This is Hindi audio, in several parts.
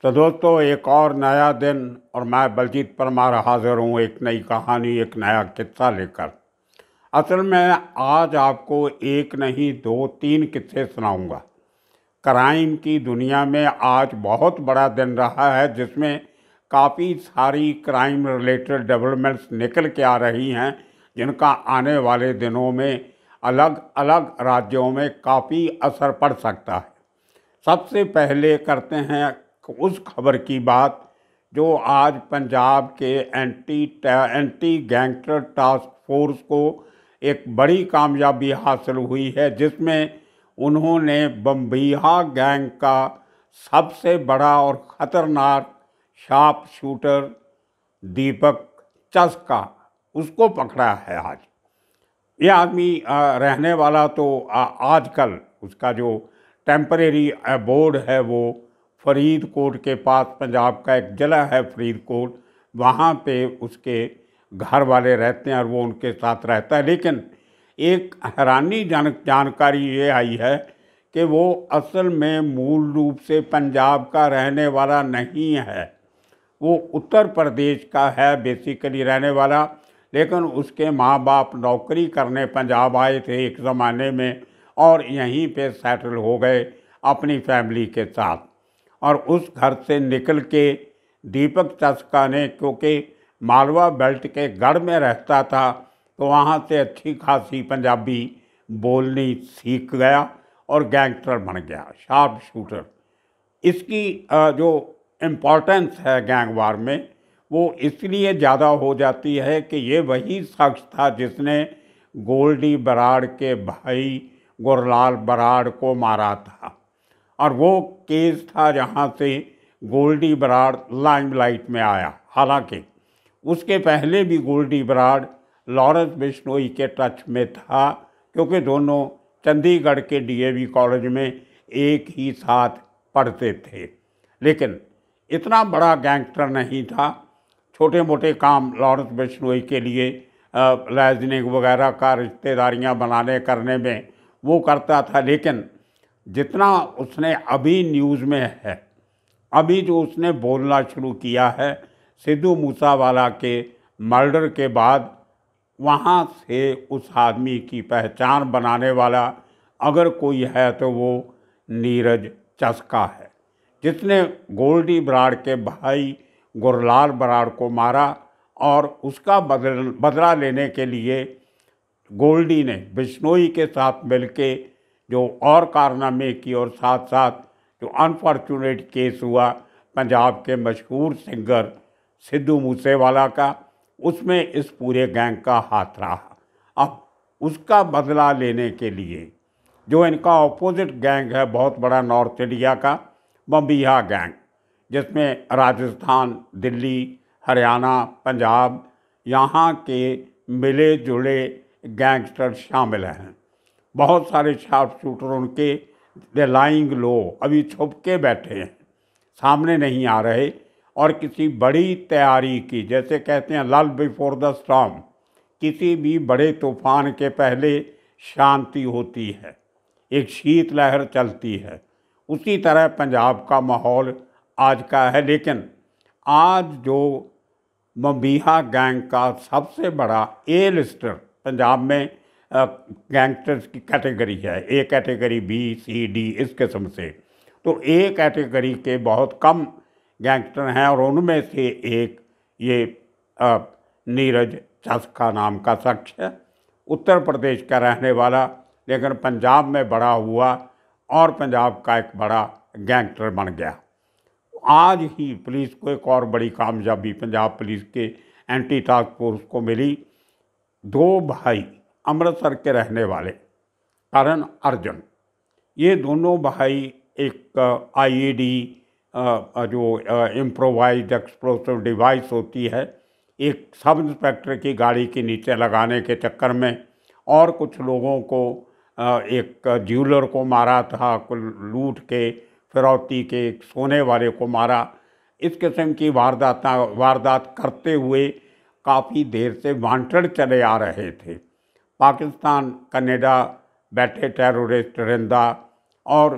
तो दोस्तों, एक और नया दिन और मैं बलजीत परमार हाजिर हूँ एक नई कहानी, एक नया किस्सा लेकर। असल में आज आपको एक नहीं दो तीन किस्से सुनाऊंगा। क्राइम की दुनिया में आज बहुत बड़ा दिन रहा है जिसमें काफ़ी सारी क्राइम रिलेटेड डेवलपमेंट्स निकल के आ रही हैं, जिनका आने वाले दिनों में अलग अलग राज्यों में काफ़ी असर पड़ सकता है। सबसे पहले करते हैं उस खबर की बात जो आज पंजाब के एंटी गैंगस्टर टास्क फोर्स को एक बड़ी कामयाबी हासिल हुई है, जिसमें उन्होंने बम्बिहा गैंग का सबसे बड़ा और ख़तरनाक शार्प शूटर दीपक चस्का उसको पकड़ा है। आज ये आदमी रहने वाला तो आजकल उसका जो टेम्परेरी अबोर्ड है वो फरीदकोट के पास, पंजाब का एक ज़िला है फरीदकोट, वहाँ पे उसके घर वाले रहते हैं और वो उनके साथ रहता है। लेकिन एक हैरानीजनक जानकारी ये आई है कि वो असल में मूल रूप से पंजाब का रहने वाला नहीं है। वो उत्तर प्रदेश का है बेसिकली रहने वाला, लेकिन उसके माँ बाप नौकरी करने पंजाब आए थे एक ज़माने में और यहीं पे सेटल हो गए अपनी फैमिली के साथ। और उस घर से निकल के दीपक चस्का ने, क्योंकि मालवा बेल्ट के गढ़ में रहता था, तो वहाँ से अच्छी खासी पंजाबी बोलनी सीख गया और गैंगस्टर बन गया, शार्प शूटर। इसकी जो इम्पोर्टेंस है गैंग वार में वो इसलिए ज़्यादा हो जाती है कि ये वही शख्स था जिसने गोल्डी बराड़ के भाई गुरलाल बराड़ को मारा था। और वो केस था जहाँ से गोल्डी बराड़ लाइमलाइट में आया। हालांकि उसके पहले भी गोल्डी बराड़ लॉरेंस बिश्नोई के टच में था, क्योंकि दोनों चंडीगढ़ के डीएवी कॉलेज में एक ही साथ पढ़ते थे। लेकिन इतना बड़ा गैंगस्टर नहीं था। छोटे मोटे काम लॉरेंस बिश्नोई के लिए लाइजनिंग वगैरह का रिश्तेदारियां बनाने करने में वो करता था। लेकिन जितना उसने अभी न्यूज़ में है, अभी जो उसने बोलना शुरू किया है सिद्धू मूसावाला के मर्डर के बाद, वहाँ से उस आदमी की पहचान बनाने वाला अगर कोई है तो वो नीरज चस्का है, जिसने गोल्डी बराड़ के भाई गुरलाल बराड़ को मारा। और उसका बदला लेने के लिए गोल्डी ने बिश्नोई के साथ मिलके जो और कारनामे की, और साथ साथ जो अनफॉर्चुनेट केस हुआ पंजाब के मशहूर सिंगर सिद्धू मूसेवाला का, उसमें इस पूरे गैंग का हाथ रहा। अब उसका बदला लेने के लिए जो इनका ऑपोजिट गैंग है बहुत बड़ा नॉर्थ इंडिया का, बम्बिहा गैंग, जिसमें राजस्थान, दिल्ली, हरियाणा, पंजाब, यहाँ के मिले जुले गैंगस्टर शामिल हैं। बहुत सारे शार्प शूटर उनके दे लाइंग लो, अभी छुप के बैठे हैं, सामने नहीं आ रहे। और किसी बड़ी तैयारी की, जैसे कहते हैं लल बिफोर द स्टॉर्म, किसी भी बड़े तूफान के पहले शांति होती है, एक शीत लहर चलती है, उसी तरह पंजाब का माहौल आज का है। लेकिन आज जो बम्बिहा गैंग का सबसे बड़ा ए लिस्टर पंजाब में गैंगस्टर्स की कैटेगरी है, A category, B, C, D, इस किस्म से, तो ए कैटेगरी के बहुत कम गैंगस्टर हैं और उनमें से एक ये नीरज चस्का नाम का शख्स है, उत्तर प्रदेश का रहने वाला, लेकिन पंजाब में बड़ा हुआ और पंजाब का एक बड़ा गैंगस्टर बन गया। आज ही पुलिस को एक और बड़ी कामयाबी पंजाब पुलिस के एंटी टास्क फोर्स को मिली। दो भाई अमृतसर के रहने वाले करण अर्जुन, ये दोनों भाई एक आईईडी जो इम्प्रोवाइज्ड एक्सप्लोसिव डिवाइस होती है, एक सब इंस्पेक्टर की गाड़ी के नीचे लगाने के चक्कर में और कुछ लोगों को, एक ज्वेलर को मारा था, लूट के फिरौती के एक सोने वाले को मारा। इस किस्म की वारदात करते हुए काफ़ी देर से वांटेड चले आ रहे थे। पाकिस्तान, कनाडा बैठे टेररिस्ट रिंदा और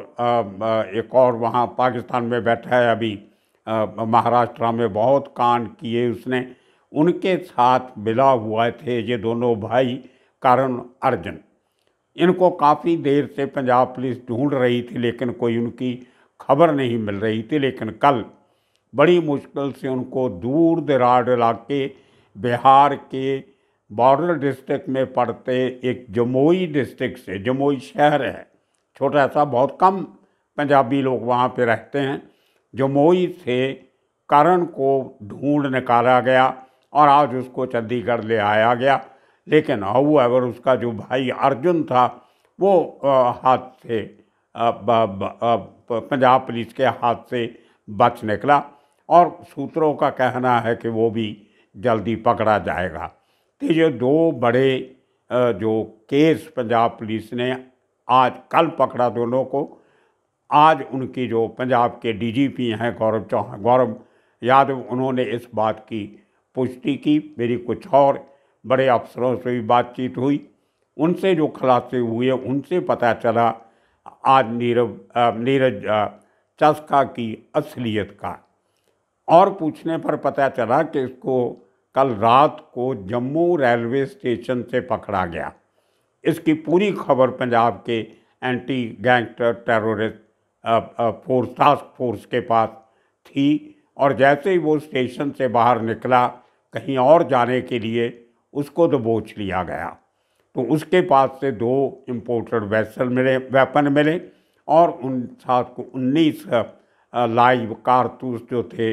एक और वहाँ पाकिस्तान में बैठा है अभी महाराष्ट्र में बहुत कांड किए उसने, उनके साथ मिला हुआ थे ये दोनों भाई करण अर्जुन। इनको काफ़ी देर से पंजाब पुलिस ढूंढ रही थी लेकिन कोई उनकी खबर नहीं मिल रही थी। लेकिन कल बड़ी मुश्किल से उनको दूर दराज इलाके बिहार के बॉर्डर डिस्ट्रिक्ट में पड़ते एक जमुई डिस्ट्रिक्ट से, जमुई शहर है छोटा सा, बहुत कम पंजाबी लोग वहाँ पे रहते हैं, जमुई से करण को ढूंढ निकाला गया और आज उसको चंडीगढ़ ले आया गया। लेकिन हाउएवर उसका जो भाई अर्जुन था वो हाथ से पंजाब पुलिस के हाथ से बच निकला और सूत्रों का कहना है कि वो भी जल्दी पकड़ा जाएगा। तो ये दो बड़े जो केस पंजाब पुलिस ने आज कल पकड़ा दोनों को, आज उनकी जो पंजाब के डीजीपी हैं गौरव यादव, उन्होंने इस बात की पुष्टि की। मेरी कुछ और बड़े अफसरों से भी बातचीत हुई, उनसे जो खुलासे हुए उनसे पता चला आज नीरज चस्का की असलियत का। और पूछने पर पता चला कि इसको कल रात को जम्मू रेलवे स्टेशन से पकड़ा गया। इसकी पूरी खबर पंजाब के anti gangster terrorist task force के पास थी और जैसे ही वो स्टेशन से बाहर निकला कहीं और जाने के लिए, उसको दबोच लिया गया। तो उसके पास से 2 इम्पोर्टेड वेपन मिले और उन साथ को 19 लाइव कारतूस जो थे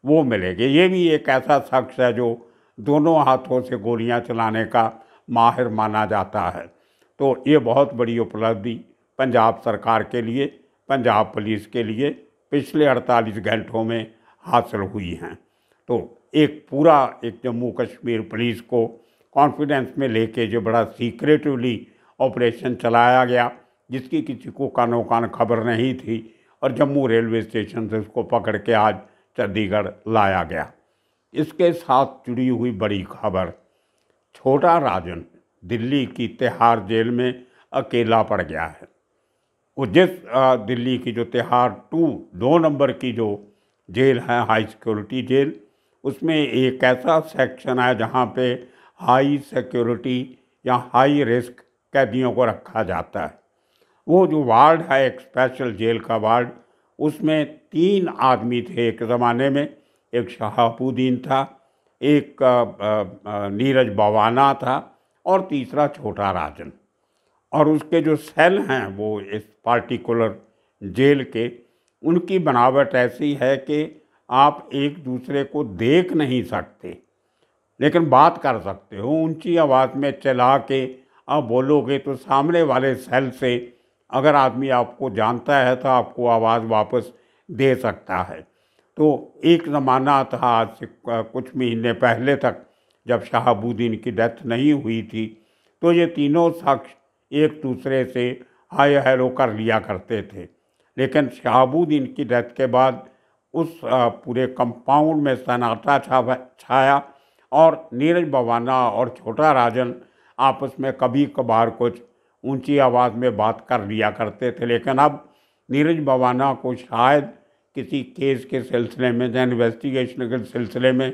वो मिलेंगे। ये भी एक ऐसा शख्स है जो दोनों हाथों से गोलियां चलाने का माहिर माना जाता है। तो ये बहुत बड़ी उपलब्धि पंजाब सरकार के लिए, पंजाब पुलिस के लिए पिछले 48 घंटों में हासिल हुई हैं। तो एक जम्मू कश्मीर पुलिस को कॉन्फिडेंस में लेके जो बड़ा सीक्रेटिवली ऑपरेशन चलाया गया, जिसकी किसी को कानो कान खबर नहीं थी, और जम्मू रेलवे स्टेशन से उसको पकड़ के आज चंडीगढ़ लाया गया। इसके साथ जुड़ी हुई बड़ी खबर, छोटा राजन दिल्ली की तिहाड़ जेल में अकेला पड़ गया है। वो जिस दिल्ली की जो तिहाड़ 2 नंबर की जो जेल है, हाई सिक्योरिटी जेल, उसमें एक ऐसा सेक्शन है जहाँ पे हाई सिक्योरिटी या हाई रिस्क कैदियों को रखा जाता है। वो जो वार्ड है, एक स्पेशल जेल का वार्ड, उसमें 3 आदमी थे एक ज़माने में। एक शहाबुद्दीन था, एक नीरज बवाना था और तीसरा छोटा राजन। और उसके जो सेल हैं वो इस पार्टिकुलर जेल के, उनकी बनावट ऐसी है कि आप एक दूसरे को देख नहीं सकते लेकिन बात कर सकते हो। ऊंची आवाज़ में चिल्ला के आप बोलोगे तो सामने वाले सेल से अगर आदमी आपको जानता है तो आपको आवाज़ वापस दे सकता है। तो एक ज़माना था, आज से कुछ महीने पहले तक, जब शहाबुद्दीन की डेथ नहीं हुई थी, तो ये तीनों शख्स एक दूसरे से हाय हेलो कर लिया करते थे। लेकिन शहाबुद्दीन की डेथ के बाद उस पूरे कंपाउंड में सन्नाटा छाया और नीरज बवाना और छोटा राजन आपस में कभी कभार कुछ ऊंची आवाज़ में बात कर लिया करते थे। लेकिन अब नीरज बवाना को शायद किसी केस के सिलसिले में या इन्वेस्टिगेशन के सिलसिले में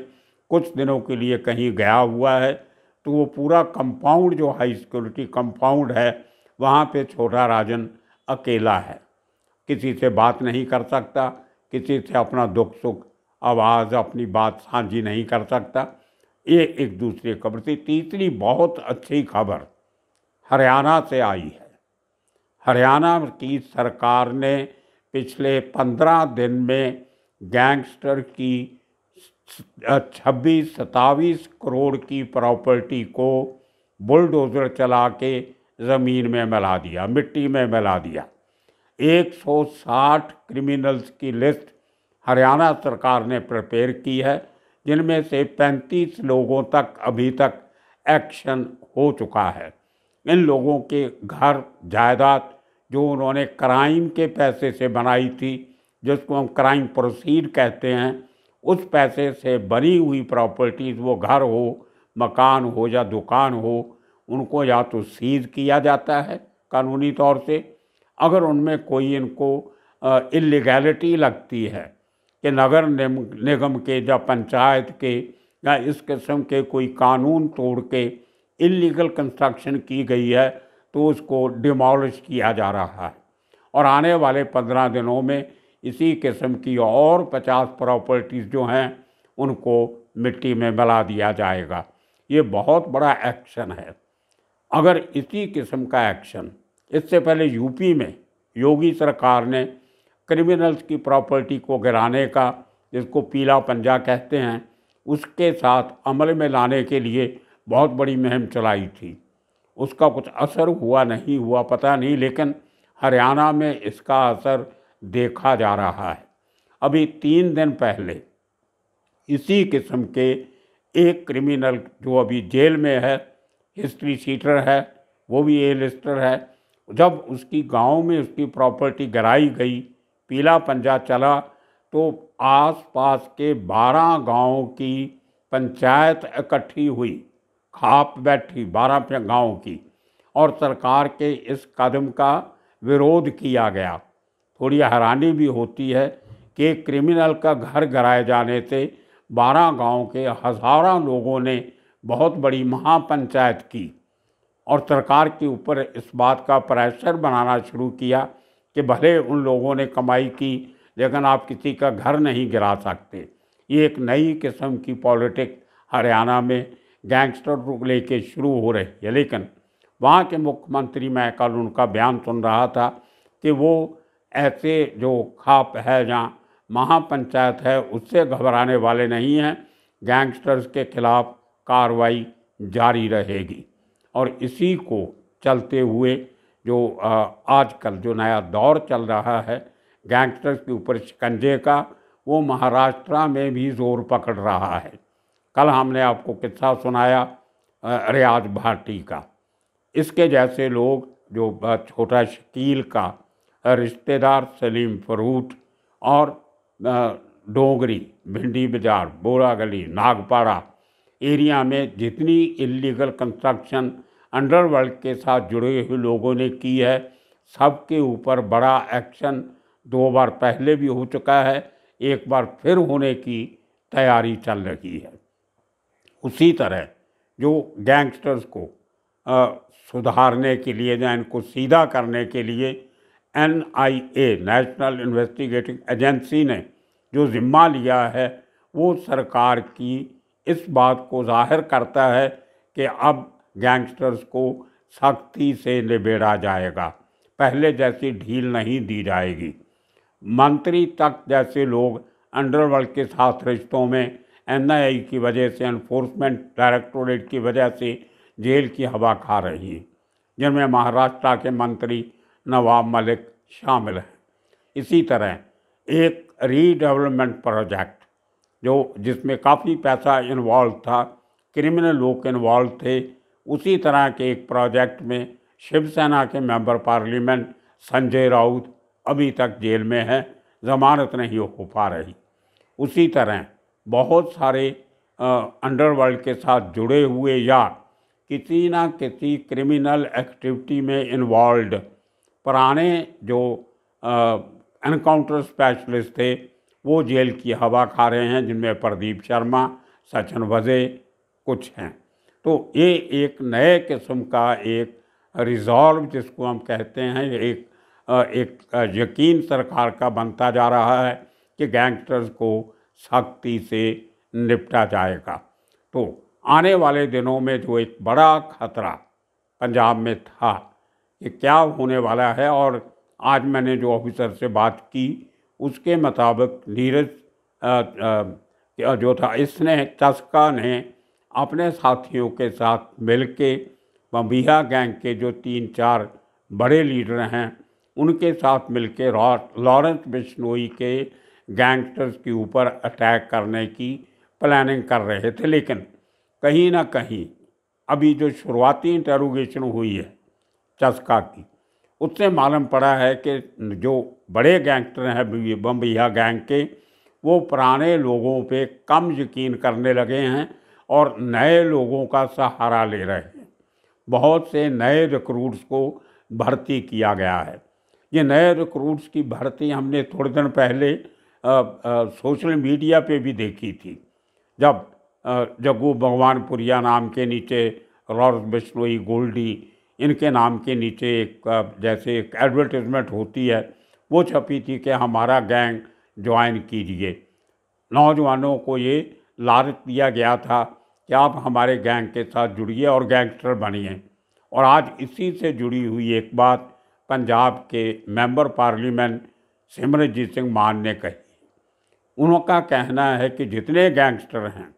कुछ दिनों के लिए कहीं गया हुआ है, तो वो पूरा कंपाउंड जो हाई सिक्योरिटी कंपाउंड है वहाँ पे छोटा राजन अकेला है, किसी से बात नहीं कर सकता, किसी से अपना दुख सुख आवाज़ अपनी बात साझी नहीं कर सकता। ये एक दूसरी खबर थी। तीसरी बहुत अच्छी खबर हरियाणा से आई है। हरियाणा की सरकार ने पिछले 15 दिन में गैंगस्टर की 26-27 करोड़ की प्रॉपर्टी को बुलडोज़र चला के ज़मीन में मिला दिया, मिट्टी में मिला दिया। 160 क्रिमिनल्स की लिस्ट हरियाणा सरकार ने प्रिपेयर की है, जिनमें से 35 लोगों तक अभी तक एक्शन हो चुका है। इन लोगों के घर जायदाद जो उन्होंने क्राइम के पैसे से बनाई थी, जिसको हम क्राइम प्रोसीड कहते हैं, उस पैसे से बनी हुई प्रॉपर्टीज़, वो घर हो, मकान हो या दुकान हो, उनको या तो सीज किया जाता है कानूनी तौर से। अगर उनमें कोई इनको इल्लीगैलिटी लगती है कि नगर निगम के या पंचायत के या इस किस्म के कोई कानून तोड़ के इलीगल कंस्ट्रक्शन की गई है तो उसको डिमोलिश किया जा रहा है। और आने वाले 15 दिनों में इसी किस्म की और 50 प्रॉपर्टीज़ जो हैं उनको मिट्टी में मिला दिया जाएगा। ये बहुत बड़ा एक्शन है। अगर इसी किस्म का एक्शन इससे पहले यूपी में योगी सरकार ने क्रिमिनल्स की प्रॉपर्टी को गिराने का, जिसको पीला पंजा कहते हैं, उसके साथ अमल में लाने के लिए बहुत बड़ी मुहिम चलाई थी। उसका कुछ असर हुआ नहीं हुआ पता नहीं, लेकिन हरियाणा में इसका असर देखा जा रहा है। अभी 3 दिन पहले इसी किस्म के एक क्रिमिनल जो अभी जेल में है, हिस्ट्री शीटर है, वो भी ए लिस्टर है, जब उसकी गांव में उसकी प्रॉपर्टी गिराई गई, पीला पंजा चला, तो आसपास के 12 गांवों की पंचायत इकट्ठी हुई, खाप बैठी 12 गांव की, और सरकार के इस कदम का विरोध किया गया। थोड़ी हैरानी भी होती है कि क्रिमिनल का घर गिराए जाने से 12 गांव के हज़ारों लोगों ने बहुत बड़ी महापंचायत की और सरकार के ऊपर इस बात का प्रेशर बनाना शुरू किया कि भले उन लोगों ने कमाई की, लेकिन आप किसी का घर नहीं गिरा सकते। ये एक नई किस्म की पॉलिटिक्स हरियाणा में गैंगस्टर को लेके शुरू हो रही है। लेकिन वहाँ के मुख्यमंत्री, मैं कल उनका बयान सुन रहा था कि वो ऐसे जो खाप है जहाँ महापंचायत है उससे घबराने वाले नहीं हैं, गैंगस्टर्स के खिलाफ कार्रवाई जारी रहेगी। और इसी को चलते हुए जो आजकल जो नया दौर चल रहा है गैंगस्टर्स के ऊपर शिकंजे का, वो महाराष्ट्र में भी जोर पकड़ रहा है। कल हमने आपको किस्सा सुनाया रियाज भाटी का। इसके जैसे लोग, जो छोटा शकील का रिश्तेदार सलीम फरूट और डोंगरी, भिंडी बाजार, बोरा गली, नागपाड़ा एरिया में जितनी इलीगल कंस्ट्रक्शन अंडरवर्ल्ड के साथ जुड़े हुए लोगों ने की है, सबके ऊपर बड़ा एक्शन 2 बार पहले भी हो चुका है, एक बार फिर होने की तैयारी चल रही है। उसी तरह जो गैंगस्टर्स को सुधारने के लिए या इनको सीधा करने के लिए NIA, नेशनल इन्वेस्टिगेटिंग एजेंसी ने जो जिम्मा लिया है, वो सरकार की इस बात को जाहिर करता है कि अब गैंगस्टर्स को सख्ती से निबेड़ा जाएगा, पहले जैसी ढील नहीं दी जाएगी। मंत्री तक जैसे लोग अंडरवर्ल्ड के साथ रिश्तों में NIA की वजह से, एनफोर्समेंट डायरेक्टोरेट की वजह से जेल की हवा खा रही है, जिनमें महाराष्ट्र के मंत्री नवाब मलिक शामिल हैं। इसी तरह एक रीडेवलपमेंट प्रोजेक्ट जिसमें काफ़ी पैसा इन्वॉल्व था, क्रिमिनल लोग इन्वॉल्व थे, उसी तरह के एक प्रोजेक्ट में शिवसेना के मेंबर पार्लियामेंट संजय राउत अभी तक जेल में है, ज़मानत नहीं हो पा रही। उसी तरह बहुत सारे अंडरवर्ल्ड के साथ जुड़े हुए या किसी ना किसी क्रिमिनल एक्टिविटी में इन्वॉल्व पुराने जो एनकाउंटर स्पेशलिस्ट थे, वो जेल की हवा खा रहे हैं, जिनमें प्रदीप शर्मा, सचिन वजे कुछ हैं। तो ये एक नए किस्म का एक रिजॉल्व, जिसको हम कहते हैं, एक यकीन सरकार का बनता जा रहा है कि गैंगस्टर्स को सख्ती से निपटा जाएगा। तो आने वाले दिनों में जो एक बड़ा खतरा पंजाब में था, ये क्या होने वाला है, और आज मैंने जो ऑफिसर से बात की उसके मुताबिक नीरज जो था, इसने चस्का ने अपने साथियों के साथ मिलके बम्बिया गैंग के जो 3-4 बड़े लीडर हैं उनके साथ मिलके लॉरेंस बिश्नोई के गैंगस्टर्स के ऊपर अटैक करने की प्लानिंग कर रहे थे। लेकिन कहीं ना कहीं अभी जो शुरुआती इंटरोगेशन हुई है चस्का की, उससे मालूम पड़ा है कि जो बड़े गैंगस्टर हैं बम्बिया गैंग के, वो पुराने लोगों पे कम यकीन करने लगे हैं और नए लोगों का सहारा ले रहे हैं। बहुत से नए रिक्रूट्स को भर्ती किया गया है। ये नए रिक्रूट्स की भर्ती हमने थोड़े दिन पहले सोशल मीडिया पे भी देखी थी, जब जग्गू भगवानपुरिया नाम के नीचे, रॉस बिश्नोई, गोल्डी, इनके नाम के नीचे एक जैसे एक एडवर्टाइजमेंट होती है, वो छपी थी कि हमारा गैंग ज्वाइन कीजिए। नौजवानों को ये लालच दिया गया था कि आप हमारे गैंग के साथ जुड़िए और गैंगस्टर बनिए। और आज इसी से जुड़ी हुई एक बात पंजाब के मेंबर पार्लियामेंट सिमरनजीत सिंह मान ने कही। उनका कहना है कि जितने गैंगस्टर हैं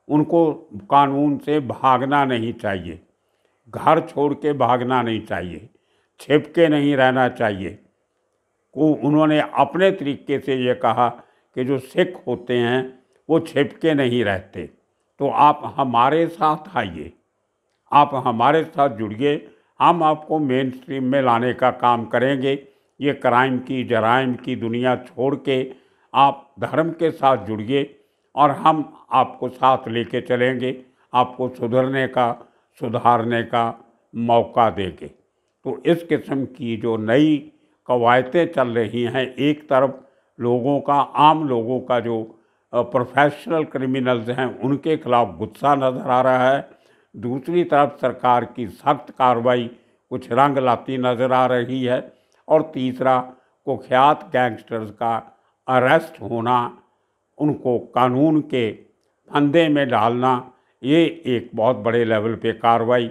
उनको कानून से भागना नहीं चाहिए, घर छोड़ के भागना नहीं चाहिए, छिप के नहीं रहना चाहिए। उन्होंने अपने तरीके से ये कहा कि जो सिख होते हैं वो छिप के नहीं रहते, तो आप हमारे साथ आइए, आप हमारे साथ जुड़िए, हम आपको मेन स्ट्रीम में लाने का काम करेंगे। ये क्राइम की, जराइम की दुनिया छोड़ के आप धर्म के साथ जुड़िए और हम आपको साथ लेके चलेंगे, आपको सुधरने का, सुधारने का मौका देंगे। तो इस किस्म की जो नई कवायतें चल रही हैं, एक तरफ लोगों का, आम लोगों का जो प्रोफेशनल क्रिमिनल्स हैं उनके खिलाफ गुस्सा नज़र आ रहा है, दूसरी तरफ सरकार की सख्त कार्रवाई कुछ रंग लाती नज़र आ रही है, और तीसरा कुख्यात गैंगस्टर्स का अरेस्ट होना, उनको कानून के फंदे में डालना, ये एक बहुत बड़े लेवल पे कार्रवाई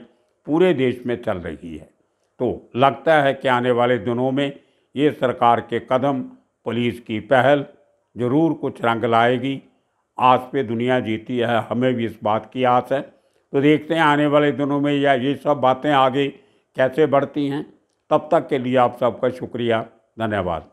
पूरे देश में चल रही है। तो लगता है कि आने वाले दिनों में ये सरकार के कदम, पुलिस की पहल ज़रूर कुछ रंग लाएगी। आज पे दुनिया जीती है, हमें भी इस बात की आस है। तो देखते हैं आने वाले दिनों में या ये सब बातें आगे कैसे बढ़ती हैं। तब तक के लिए आप सबका शुक्रिया, धन्यवाद।